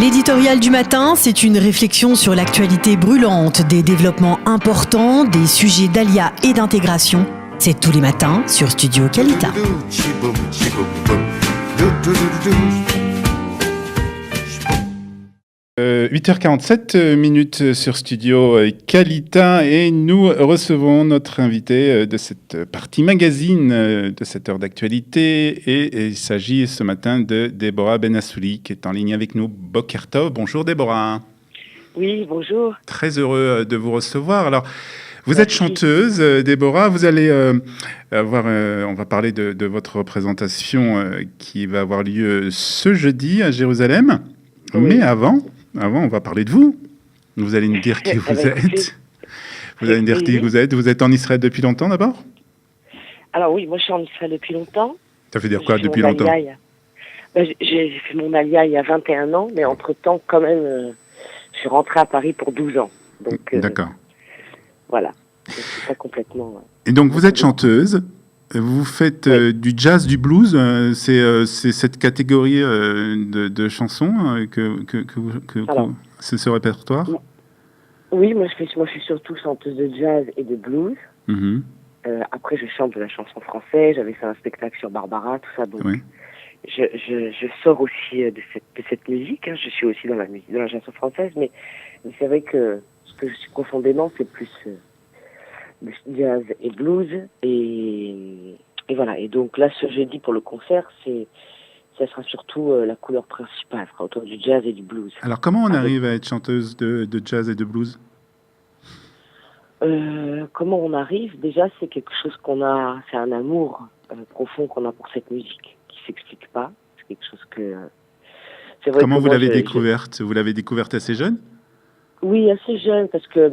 L'éditorial du matin, c'est une réflexion sur l'actualité brûlante, des développements importants, des sujets d'ALIA et d'intégration. C'est tous les matins sur Studio Kalita. 8h47 minutes sur Studio Kalita et nous recevons notre invité de cette partie magazine de cette heure d'actualité et il s'agit ce matin de Déborah Benassouli qui est en ligne avec nous. Boker Tov. Bonjour Déborah. Oui, bonjour. Très heureux de vous recevoir. Alors, vous êtes chanteuse, Déborah. Vous allez on va parler de votre représentation qui va avoir lieu ce jeudi à Jérusalem. Oui. Mais avant, on va parler de vous. Vous allez nous dire qui vous êtes. Vous allez nous dire qui vous êtes. Vous êtes en Israël depuis longtemps d'abord ? Alors oui, moi je suis en Israël depuis longtemps. Ça veut dire quoi depuis longtemps ? J'ai fait mon alia il y a 21 ans, mais entre-temps quand même, je suis rentrée à Paris pour 12 ans. Donc, d'accord. Voilà, c'est pas complètement... Et donc vous êtes chanteuse. Vous faites du jazz, du blues, c'est cette catégorie de chansons c'est ce répertoire ? Oui, moi je suis surtout chanteuse de jazz et de blues. Mm-hmm. Après je chante de la chanson française, j'avais fait un spectacle sur Barbara, tout ça, donc je sors aussi de cette musique, hein. Je suis aussi dans la chanson française, mais c'est vrai que ce que je suis profondément, c'est plus... jazz et blues et voilà. Et donc là, ce jeudi pour le concert, ça sera surtout la couleur principale, sera autour du jazz et du blues. Alors comment on arrive à être chanteuse de jazz et de blues ? Comment on arrive ? Déjà, c'est quelque chose c'est un amour profond qu'on a pour cette musique qui s'explique pas. C'est quelque chose que... c'est vrai. Comment vous l'avez découverte ? Vous l'avez découverte assez jeune ? Oui, assez jeune, parce que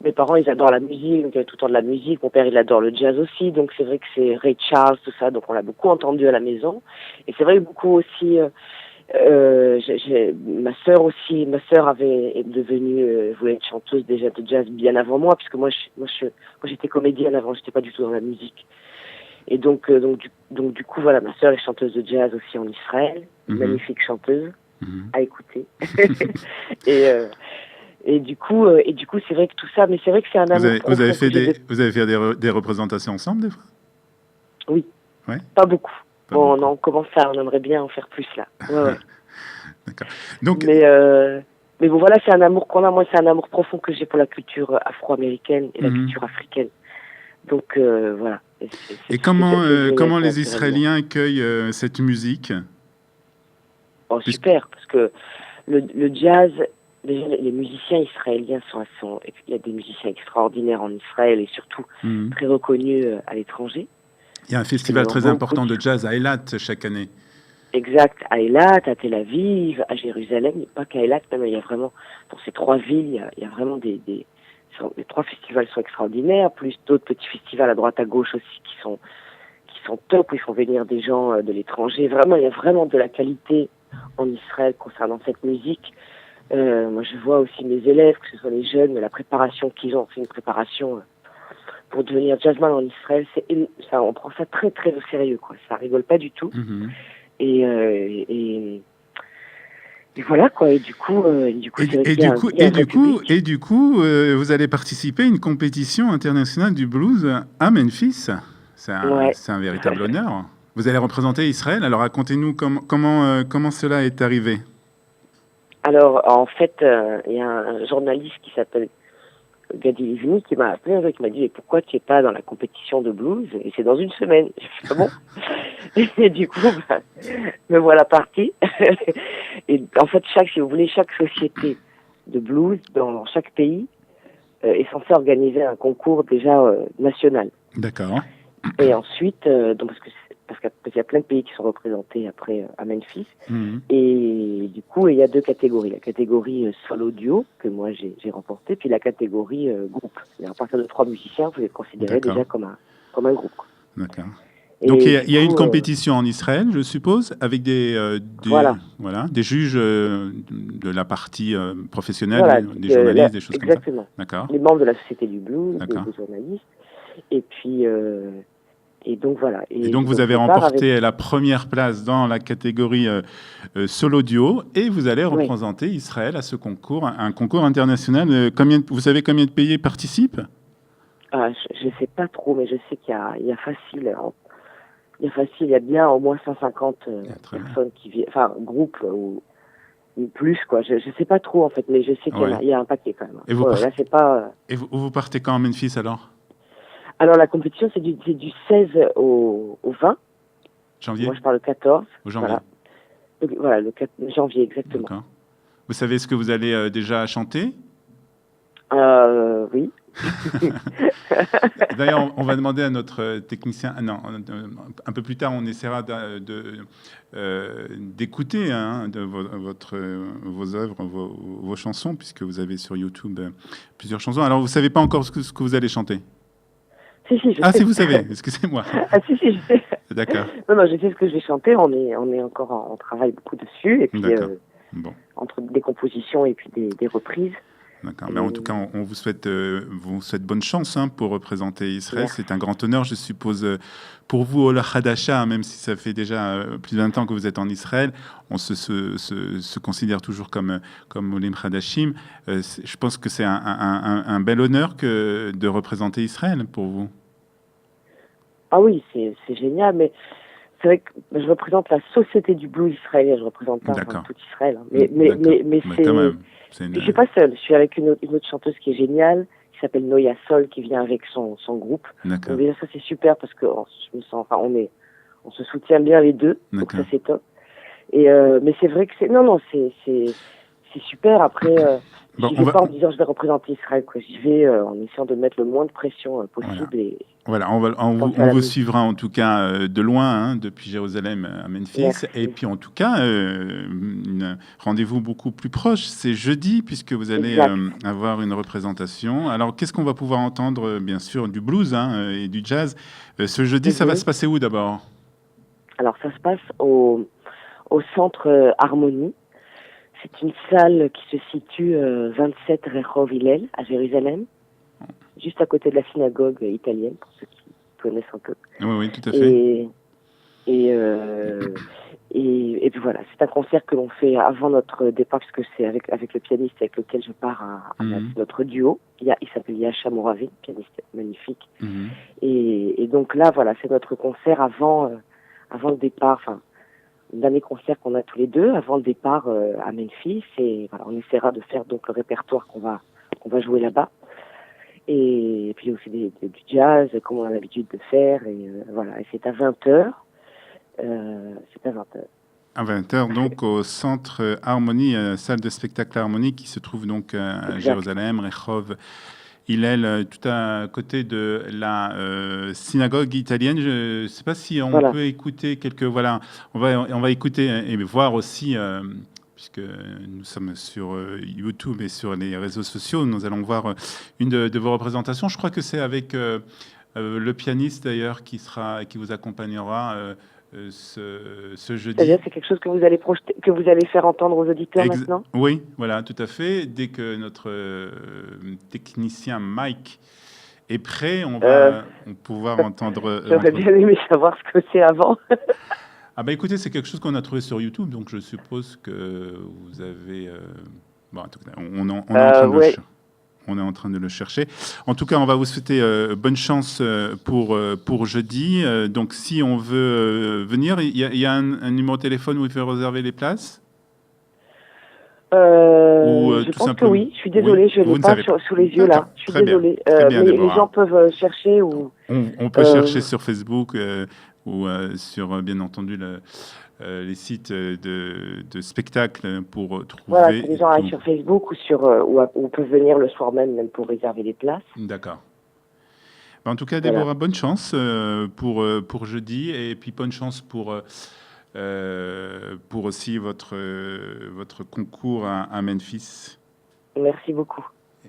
mes parents, ils adorent la musique, donc il y avait tout le temps de la musique. Mon père, il adore le jazz aussi, donc c'est vrai que c'est Ray Charles, tout ça, donc on l'a beaucoup entendu à la maison. Et c'est vrai que beaucoup aussi, ma sœur est devenue, voulait être chanteuse déjà de jazz bien avant moi, puisque moi j'étais comédienne avant, j'étais pas du tout dans la musique. Et donc du coup, voilà, ma sœur est chanteuse de jazz aussi en Israël, magnifique chanteuse. À écouter. et du coup, c'est vrai que tout ça, mais c'est vrai que c'est un amour. Vous avez fait des représentations ensemble des fois ? Oui. Ouais. Pas beaucoup. On commence on aimerait bien en faire plus là. Ouais. D'accord. Donc. Mais bon, voilà, c'est un amour qu'on a. Moi, c'est un amour profond que j'ai pour la culture afro-américaine et la culture africaine. Donc voilà. Et comment les Israéliens accueillent cette musique ? Oh, super, parce que le jazz, déjà, les musiciens israéliens il y a des musiciens extraordinaires en Israël et surtout très reconnus à l'étranger. Il y a un festival très important de jazz à Eilat chaque année. Exact, à Eilat, à Tel Aviv, à Jérusalem, mais pas qu'à Eilat, même il y a vraiment, dans ces trois villes, il y a vraiment les trois festivals sont extraordinaires, plus d'autres petits festivals à droite à gauche aussi qui sont top, où ils font venir des gens de l'étranger. Vraiment, il y a vraiment de la qualité en Israël concernant cette musique. Moi, je vois aussi mes élèves, que ce soit les jeunes, la préparation qu'ils ont, c'est une préparation pour devenir jazzman en Israël. On prend ça très très au sérieux, quoi. Ça rigole pas du tout. Mm-hmm. Et voilà, quoi. Et du coup, vous allez participer à une compétition internationale du blues à Memphis. C'est un véritable honneur. Vous allez représenter Israël. Alors, racontez-nous comment cela est arrivé. Alors, en fait, il y a un journaliste qui s'appelle Gadi Livni qui m'a appelé, qui m'a dit « Mais pourquoi tu n'es pas dans la compétition de blues ?» Et c'est dans une semaine. J'ai fait « Bon ?» Et du coup, me voilà partie. Et en fait, si vous voulez, chaque société de blues dans chaque pays est censée organiser un concours déjà national. D'accord. Et ensuite, parce qu'il y a plein de pays qui sont représentés après à Memphis. Mm-hmm. Et du coup, il y a deux catégories. La catégorie solo duo, que moi j'ai remporté, puis la catégorie groupe. C'est-à-dire à partir de 3 musiciens, vous êtes considéré déjà comme un groupe. D'accord. Donc il y a une compétition en Israël, je suppose, avec des juges de la partie professionnelle, des journalistes, des choses comme ça. Exactement. D'accord. Les membres de la Société du Blues, des journalistes. Et puis Et donc voilà. Et donc vous avez remporté la première place dans la catégorie solo duo et vous allez représenter Israël à ce concours, un concours international. Vous savez combien de pays participent? Je ne sais pas trop, mais je sais qu'il y a facile. Il y a bien au moins 150 personnes qui viennent, enfin groupes ou plus quoi. Je sais pas trop en fait, mais je sais qu'il y a un paquet quand même. Et là c'est pas. Et vous partez quand à Memphis alors? Alors la compétition c'est du 16 au 20 janvier. Moi je pars le 14. Au janvier. Voilà, le 4 janvier exactement. D'accord. Vous savez ce que vous allez déjà chanter? Oui. D'ailleurs, on va demander à notre technicien. Non, un peu plus tard, on essaiera d'écouter vos œuvres, vos chansons, puisque vous avez sur YouTube plusieurs chansons. Alors, vous savez pas encore ce que vous allez chanter? Si, je sais. Si, vous savez. Excusez-moi. Si, je sais. D'accord. Non, je sais ce que je vais chanter. On est encore on travaille beaucoup dessus et puis entre des compositions et puis des reprises. D'accord. Mais en tout cas, on vous souhaite bonne chance pour représenter Israël. Merci. C'est un grand honneur, je suppose, pour vous, Ola Hadasha, même si ça fait déjà plus de 20 ans que vous êtes en Israël. On se considère toujours comme Olim Hadashim. Je pense que c'est un bel honneur de représenter Israël pour vous. Ah oui, c'est génial, mais c'est vrai que je représente la société du blues israélien. Je représente pas tout Israël. Mais c'est... Quand même. Je suis pas seule, je suis avec une autre chanteuse qui est géniale, qui s'appelle Noya Sol, qui vient avec son groupe. Donc déjà ça c'est super parce que je me sens, on se soutient bien les deux, donc ça c'est top. Et mais c'est vrai que c'est super. Après, je vais pas en disant je vais représenter Israël, quoi. J'y vais en essayant de mettre le moins de pression possible. Voilà, on vous suivra en tout cas de loin, depuis Jérusalem à Memphis. Merci. Et puis en tout cas, rendez-vous beaucoup plus proche. C'est jeudi, puisque vous allez avoir une représentation. Alors, qu'est-ce qu'on va pouvoir entendre? Bien sûr, du blues et du jazz. Ce jeudi, ça va se passer où d'abord? Alors, ça se passe au Centre Harmonie. C'est une salle qui se situe 27 Rehov Hillel à Jérusalem, juste à côté de la synagogue italienne, pour ceux qui connaissent un peu. Oui, tout à fait. Et puis voilà, c'est un concert que l'on fait avant notre départ, puisque c'est avec le pianiste avec lequel je pars à notre duo. Il s'appelle Yasha Moravi, pianiste magnifique. Et donc là, voilà, c'est notre concert avant le départ, le dernier concert qu'on a tous les deux avant le départ à Memphis, et voilà, on essaiera de faire donc le répertoire qu'on va jouer là-bas, et puis aussi du jazz comme on a l'habitude de faire, et voilà, et c'est à 20h. À 20h, donc au Centre Harmonie, salle de spectacle Harmonie qui se trouve donc à Jérusalem, Rehov Hillel, tout à côté de la synagogue italienne. Je ne sais pas si on peut écouter quelques... Voilà, on va écouter et voir aussi, puisque nous sommes sur YouTube et sur les réseaux sociaux, nous allons voir une de vos représentations. Je crois que c'est avec le pianiste d'ailleurs qui vous accompagnera ce jeudi. C'est-à-dire c'est quelque chose que vous allez projeter, que vous allez faire entendre aux auditeurs maintenant? Oui, voilà, tout à fait. Dès que notre technicien Mike est prêt, on va pouvoir entendre... J'aurais bien aimé savoir ce que c'est avant. Écoutez, c'est quelque chose qu'on a trouvé sur YouTube, donc je suppose que vous avez... en tout cas, on est en train de le chercher. En tout cas, on va vous souhaiter bonne chance pour jeudi. Donc, si on veut venir, il y a un numéro de téléphone où il faut réserver les places? Je pense que oui. Je suis désolée, je ne l'ai pas sous les yeux là. Je suis désolée. Mais les gens peuvent chercher ou... On peut chercher sur Facebook ou sur, bien entendu, les sites de spectacles pour trouver... Voilà, les gens aillent sur Facebook ou peuvent venir le soir même pour réserver les places. D'accord. En tout cas, Déborah, bonne chance pour jeudi, et puis bonne chance pour aussi votre concours à Memphis. Merci beaucoup.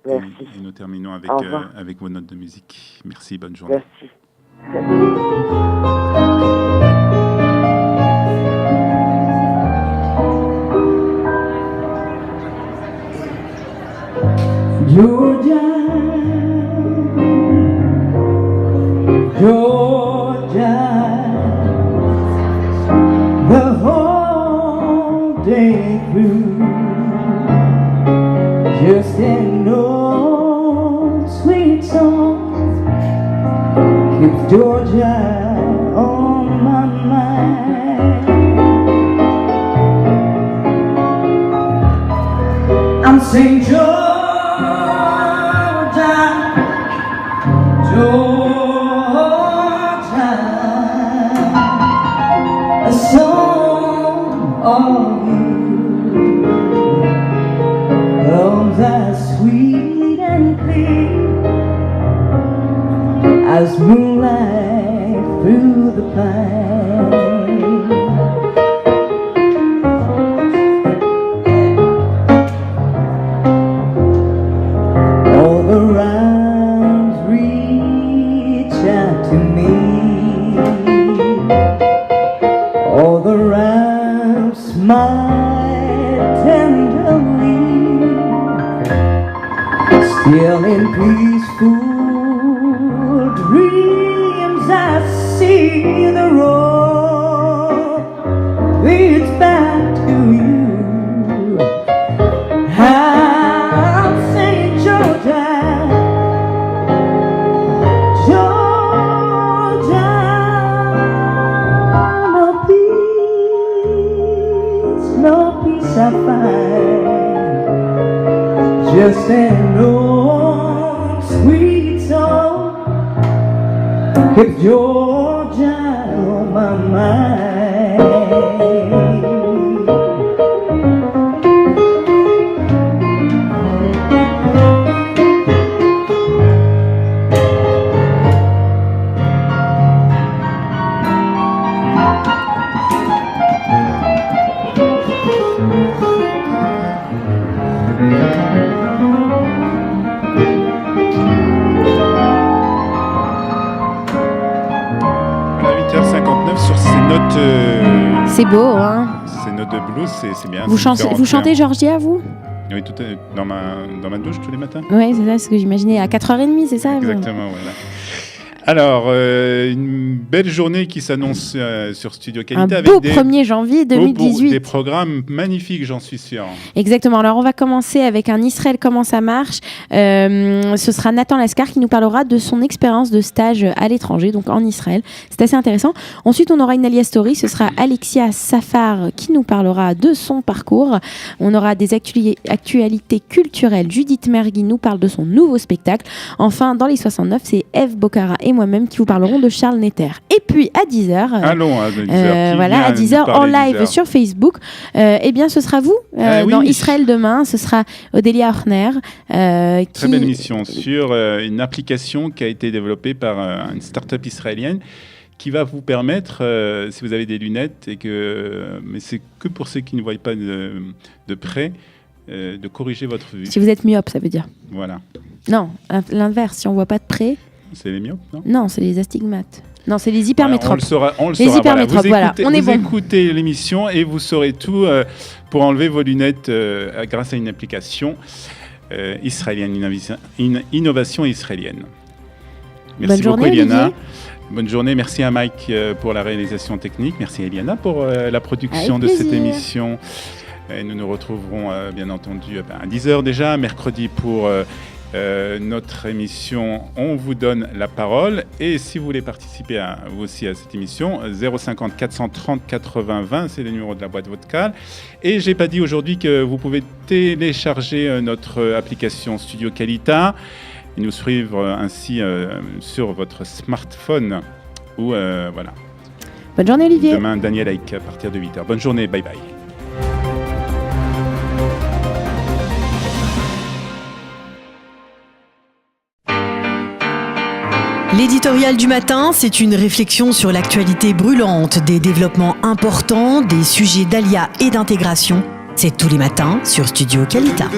Merci. Et nous terminons avec vos notes de musique. Merci, bonne journée. Merci. Georgia, day through. Just an old sweet song keeps Georgia on my mind. I'm saying Georgia, Georgia, a song of you comes as sweet and clear as moonlight through the pine. All the rhymes reach out to me. All the rhymes smile tenderly. Still in peaceful dreams I see the road leads back to you. I'm saying Georgia, Georgia, no peace I find. Just an old sweet song keeps Georgia on my mind. C'est beau, hein. Ces notes de blues, c'est bien. Vous chantez Georgia, vous? Oui, dans ma douche tous les matins. Oui, c'est ça ce que j'imaginais. À 4h30, c'est ça? Exactement, voilà. Alors, une belle journée qui s'annonce sur Studio Qualité. Un beau 1er janvier 2018. Des programmes magnifiques, j'en suis sûr. Exactement. Alors, on va commencer avec un Israël, comment ça marche. Ce sera Nathan Lascar qui nous parlera de son expérience de stage à l'étranger, donc en Israël. C'est assez intéressant. Ensuite, on aura une Alia Story. Ce sera Alexia Safar qui nous parlera de son parcours. On aura des actualités culturelles. Judith Mergui nous parle de son nouveau spectacle. Enfin, dans les 69, c'est Eve Bocara et moi-même qui vous parlerons de Charles Netter. Et puis à 10h, allons à 10h, voilà, à 10h en live sur Facebook, eh bien ce sera vous dans Israël demain, ce sera Odélia Horner. Très belle émission sur une application qui a été développée par une start-up israélienne qui va vous permettre, si vous avez des lunettes, mais c'est que pour ceux qui ne voient pas de près, de corriger votre vue. Si vous êtes myope, ça veut dire. Voilà. Non, l'inverse, si on ne voit pas de près. C'est les myopes, non ? Non, c'est les astigmates. Non, c'est les hypermétropes. Voilà, on le les saura. Hypermétropes, Voilà. On est vous écoutez l'émission et vous saurez tout pour enlever vos lunettes grâce à une application israélienne, une innovation israélienne. Merci beaucoup, Eliana. Olivier. Bonne journée. Merci à Mike pour la réalisation technique. Merci à Eliana pour la production de cette émission. Et nous nous retrouverons bien entendu à 10h déjà, mercredi pour notre émission On vous donne la parole. Et si vous voulez participer vous aussi à cette émission, 050 430 80 20, c'est le numéro de la boîte vocale. Et j'ai pas dit aujourd'hui que vous pouvez télécharger notre application Studio Qualita et nous suivre ainsi sur votre smartphone. Ou voilà. Bonne journée, Olivier. Demain, Daniel Haïk à partir de 8h. Bonne journée, bye bye. L'éditorial du matin, c'est une réflexion sur l'actualité brûlante, des développements importants, des sujets d'ALIA et d'intégration. C'est tous les matins sur Studio Qualita.